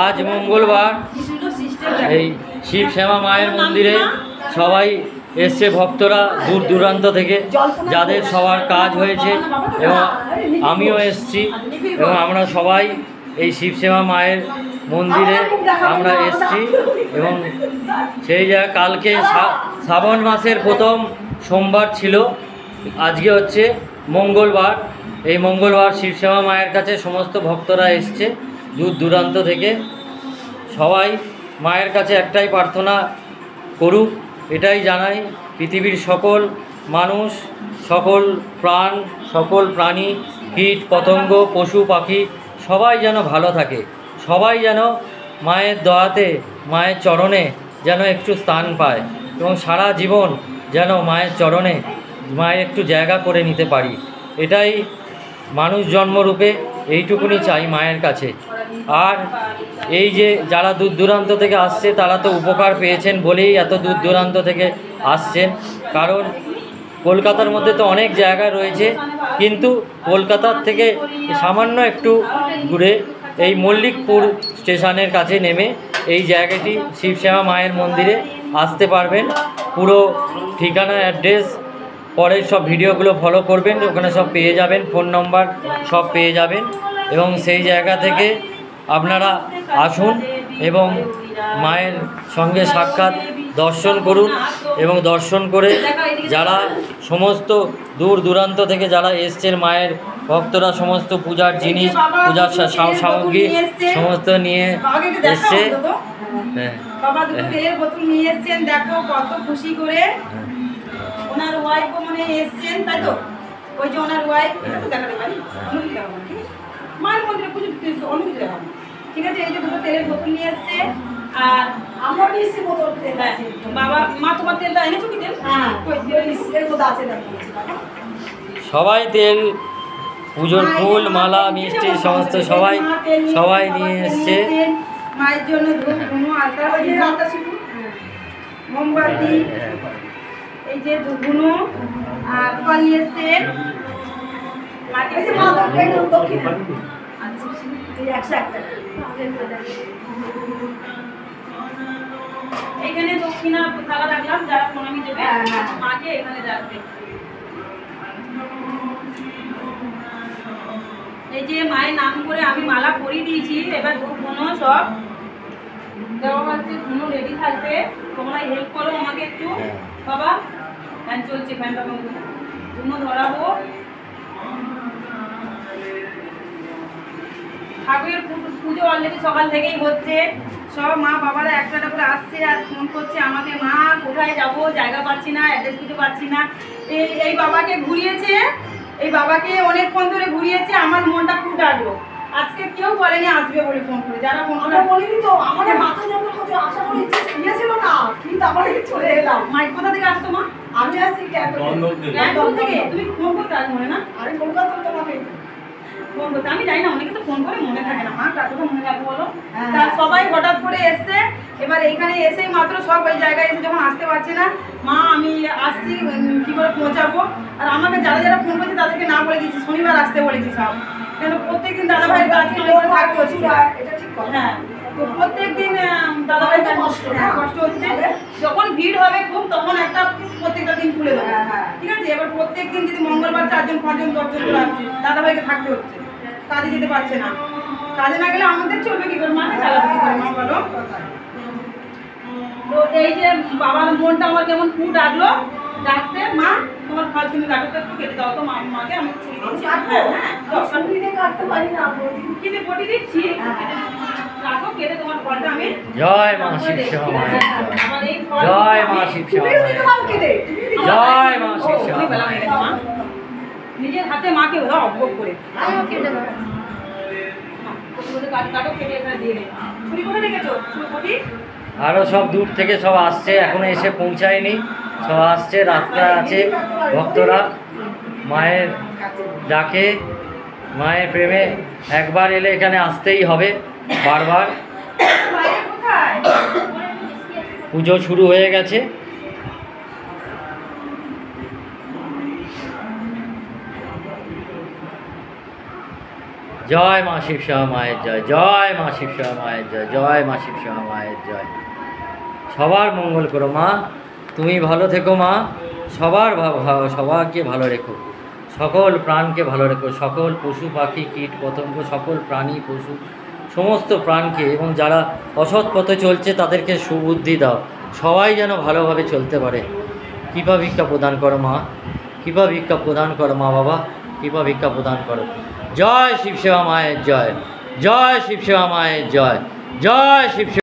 আজ মঙ্গলবার এই শিব শ্যামা মায়ের মন্দিরে সবাই এসছে ভক্তরা দূর দূরান্ত থেকে, যাদের সবার কাজ হয়েছে এবং আমিও এসছি এবং আমরা সবাই এই শিব শ্যামা মায়ের মন্দিরে আমরা এসছি এবং সেই জায়গায় কালকে শ্রাবণ মাসের প্রথম সোমবার ছিল, আজকে হচ্ছে মঙ্গলবার। এই মঙ্গলবার শিব শ্যামা মায়ের কাছে সমস্ত ভক্তরা এসছে দূর দূরান্ত থেকে। সবাই মায়ের কাছে একটাই প্রার্থনা করুক, এটাই জানাই পৃথিবীর সকল মানুষ, সকল প্রাণ, সকল প্রাণী, কীট পতঙ্গ, পশু পাখি সবাই যেন ভালো থাকে, সবাই যেন মায়ের দয়াতে, মায়ের চরণে যেন একটু স্থান পায় এবং সারা জীবন যেন মায়ের চরণে মায়ের একটু জায়গা করে নিতে পারি। এটাই মানুষ জন্মরূপে এইটুকুনি চাই মায়ের কাছে। আর এই যে যারা দূর দূরান্ত থেকে আসছে তারা তো উপকার পেয়েছেন বলেই এত দূর দূরান্ত থেকে আসছেন, কারণ কলকাতার মধ্যে তো অনেক জায়গা রয়েছে, কিন্তু কলকাতার থেকে সামান্য একটু দূরে এই মল্লিকপুর স্টেশনের কাছে নেমে এই জায়গাটি শিব শ্যামা মায়ের মন্দিরে আসতে পারবেন। পুরো ঠিকানা, অ্যাড্রেস পরের সব ভিডিওগুলো ফলো করবেন, ওখানে সব পেয়ে যাবেন, ফোন নম্বর সব পেয়ে যাবেন এবং সেই জায়গা থেকে আপনারা আসুন এবং মায়ের সঙ্গে সাক্ষাৎ দর্শন করুন এবং দর্শন করে যারা সমস্ত দূর দূরান্ত থেকে যারা এসছেন মায়ের ভক্তরা সমস্ত পূজার জিনিস, পূজার সামগ্রী সমস্ত নিয়ে এসছে। হ্যাঁ, বাবা দুটো তেলের বোতল নিয়ে এসছেন, দেখো কত খুশি করে। ওনার ওয়াইফও মনে এসছেন, তাই তো? ওই যে ওনার ওয়াইফ, এটা তো দেখাতে পারি, অনুমতি দেখাবো, ঠিক আছে? মায়ের মন্দিরে পুজো দিতে অনুমতি দেখাবো, ঠিক আছে? এই যে দুটো তেলের বোতল নিয়ে এসছে, আর আমরা নিয়েছি বোতল তেল। বাবা, মা তোমার তেলটা এনেছো কি তেল? হ্যাঁ, ওই তেল এর মধ্যে আছে, দেখো। সবাই তেল, পুজোর ফুল, মালা, মিষ্টি সমস্ত সবাই নিয়ে এসছে। মায়ের জন্য ধূপ, ধুনো, আলতা, মোমবাতি, এই যে ধুনো আর ফল নিয়ে এসছেন। এখানে দক্ষিণা থালা রাখলাম, যারা প্রণামী দেবে মাকে এখানে রাখবে। এই যে মায়ের নাম করে আমি মালা পরিয়ে দিয়েছি, এবার ধূপ ধুনো সব দেওয়া হচ্ছে, ধুনো রেডি থাকবে। তোমরা হেল্প করো আমাকে একটু। বাবা ফ্যান চলছে, ফ্যানটা বন্ধ করে ধুনো ধরাবো। ঠাকুরের পুজো অলরেডি সকাল থেকেই হচ্ছে, সব মা বাবারা একটা করে আসছে আর ফোন করছে আমাকে, মা কোথায় যাব, জায়গা পাচ্ছি না, অ্যাড্রেস কিছু পাচ্ছি না। এই বাবাকে ঘুরিয়েছে, এই বাবাকে অনেকক্ষণ ধরে ঘুরিয়েছে, আমার মনটা খুব ডাকলো। আজকে কেউ বলেনি আসবে বলে ফোন করে, যারা ফোন করে বলিনি তো আমাদের মাথা যখন কিছু আশা করে ইচ্ছে ছিল না, কিন্তু আবার চলে এলাম। মাইক কোথা থেকে আসতো মা? আমি আসছি ক্যান্টন থেকে। তুমি ফোন করতে আস মনে না? আরে কলকাতা তোমাকে ফোন করতে আমি যাই না, অনেকে তো ফোন করে মনে থাকে না। মা কাকুকে মনে রাখবো বলো? তা সবাই হঠাৎ করে এসছে, এবার এখানে এসেই মাত্র সব ওই জায়গায় এসে যখন আসতে পারছে না, মা আমি আসছি কী করে পৌঁছাবো। আর আমাকে যারা যারা ফোন করছে তাদেরকে না বলে দিচ্ছি, শনিবার আসতে বলেছি সব, কেন প্রত্যেকদিন দাদাভাইয়ের কাছে থাকতে হচ্ছে। এটা ঠিক কথা। হ্যাঁ, তো প্রত্যেকদিন দাদাভাইয়ের কাছে কষ্ট হচ্ছে, যখন ভিড় হবে খুব তখন একটা প্রত্যেকটা দিন খুলে দেবো, ঠিক আছে? এবার প্রত্যেকদিন যদি মঙ্গলবার 4 জন 5 জন 10 জন করে আসছে, দাদাভাইকে থাকতে হচ্ছে, কাজে যেতে পারছে না। কাজে না গেলে আমাদের চলবে কি করে, মাকে চালাবে কি করে, মা বলো? তো এই যে বাবার মনটা আমার কেমন খুব ডাকলো, ডাকতে মা তোমার ফল তুমি কাটো তো, একটু কেটে দাও তো মাকে, আমি ছুরি দিচ্ছি। হ্যাঁ, কাটতে পারি না, কেটে বটি দিচ্ছি, কাটো কেটে তোমার ফলটা আমি। জয় মা শিব শ্যামা মায়ের জয়, মা শিব শ্যামা মায়ের জয়, মা শিব শ্যামা মায়ের। নিজের হাতে মাকে দাও অভোগ করে, কাটো কেটে এখানে দিয়ে দে। ছুরি করে রেখেছো? ছুরি আরও সব দূর থেকে সব আসছে, এখনো এসে পৌঁছায়নি, সব আসছে, রাস্তায় আছে ভক্তরা। মায়ের ডাকে, মায়ের প্রেমে একবার এলে এখানে আসতেই হবে বারবার। পুজো শুরু হয়ে গেছে। জয় মা শিবসেবা মায়ের জয়, জয় মা শিবসেবা মায়ের জয়, জয় মা শিবসেবা মায়ের জয়। সবার মঙ্গল করো মা, তুমি ভালো থেকো মা, সবাইকে ভালো রেখো, সকল প্রাণকে ভালো রেখো, সকল পশু পাখি কীট পতঙ্গ সকল প্রাণী পশু সমস্ত প্রাণকে, এবং যারা অসৎ পথে চলছে তাদেরকে সুবুদ্ধি দাও, সবাই যেন ভালোভাবে চলতে পারে। কৃপা ভিক্ষা প্রদান করো মা, কৃপা ভিক্ষা প্রদান করো মা বাবা, কৃপা ভিক্ষা প্রদান করো। জয় শিবসেবা মায়ের জয়, জয় শিবসেবা মায়ের জয়, জয় শিবসেবা।